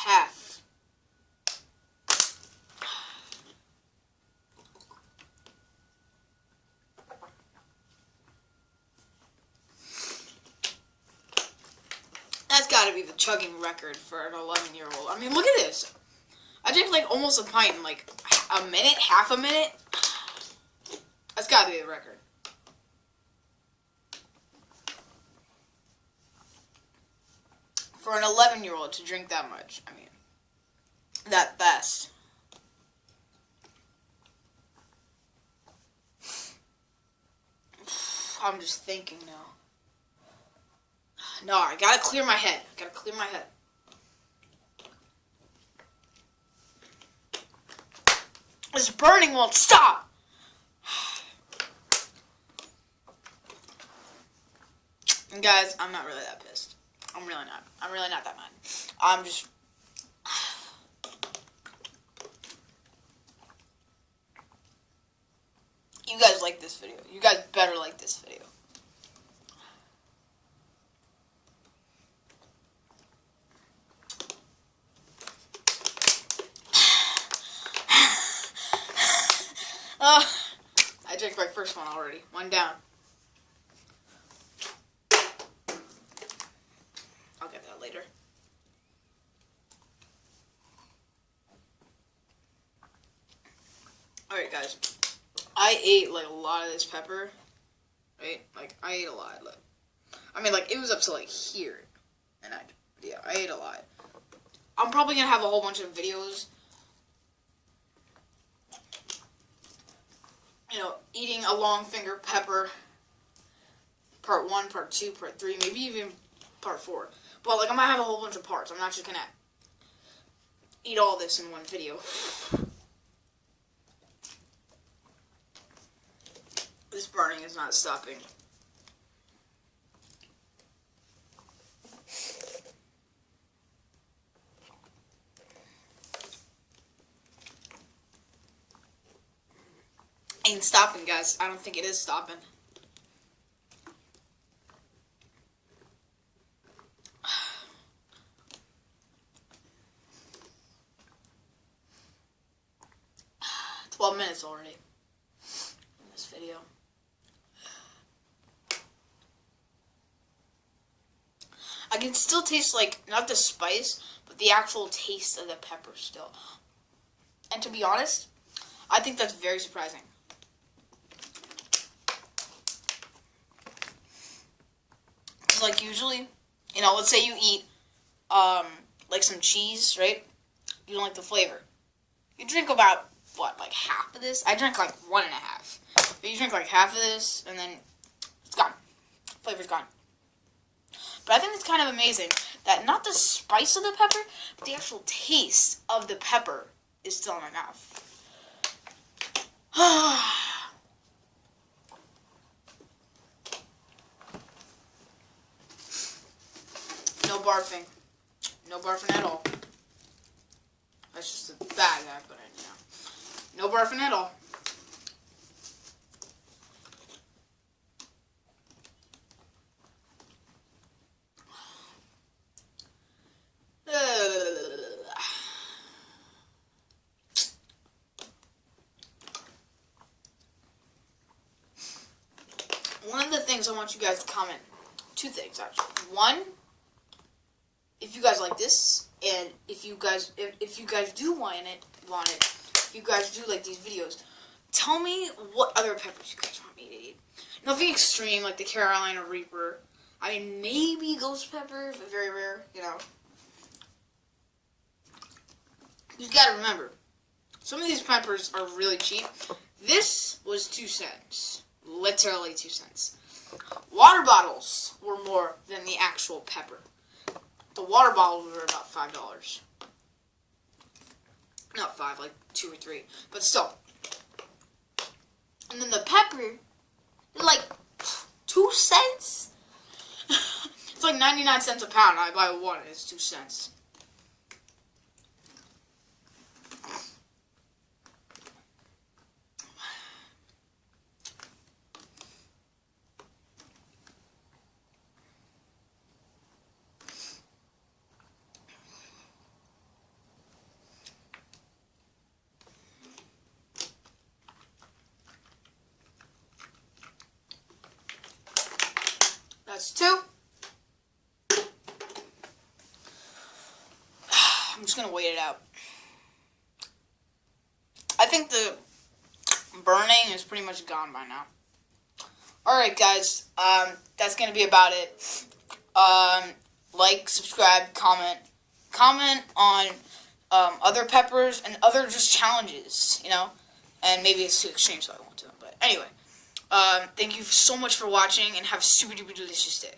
half. That's gotta be the chugging record for an 11-year-old. I mean, look at this. I drank like almost a pint in like a minute, half a minute. That's gotta be the record. For an 11-year-old to drink that much, I mean, that fast. I'm just thinking now. No, I gotta clear my head. This burning won't stop. And guys, I'm not really that pissed. I'm really not. I'm really not that mad. I'm just... You guys like this video. You guys better like this video. I drank my first one already. One down. I'll get that later. Alright guys. I ate like a lot of this pepper. Right? Like I ate a lot. Like, I mean like it was up to like here. And I ate a lot. I'm probably gonna have a whole bunch of videos. You know, eating a long finger pepper. Part 1, part 2, part 3, maybe even part 4. But like I might have a whole bunch of parts. I'm not just gonna eat all this in one video. This burning is not stopping. Ain't stopping, guys. I don't think it is stopping. Minutes already in this video. I can still taste like not the spice, but the actual taste of the pepper still. And to be honest, I think that's very surprising. Cause like usually, you know, let's say you eat like some cheese, right? You don't like the flavor. You drink about what, like half of this? I drank like 1.5. But you drink like half of this, and then it's gone. Flavor's gone. But I think it's kind of amazing that not the spice of the pepper, but the actual taste of the pepper is still in my mouth. No barfing. No barfing at all. That's just the bag that I put in, you know. No barfing at all. One of the things I want you guys to comment, 2 things actually. 1, if you guys like this, and if you guys do want it, if you guys do like these videos, tell me what other peppers you guys want me to eat. Nothing extreme like the Carolina Reaper. I mean, maybe ghost pepper, but very rare, you know. You gotta remember, some of these peppers are really cheap. This was 2 cents. Literally 2 cents. Water bottles were more than the actual pepper. The water bottles were about $5. Not 5, like 2 or 3. But still. And then the pepper, like 2 cents? It's like 99 cents a pound. I buy 1, it's 2 cents. That's 2. I'm just gonna wait it out. I think the burning is pretty much gone by now. Alright, guys. That's gonna be about it. Like, subscribe, comment. Comment on other peppers and other just challenges, you know? And maybe it's too extreme, so I won't do it. But anyway, thank you so much for watching, and have a super duper delicious day.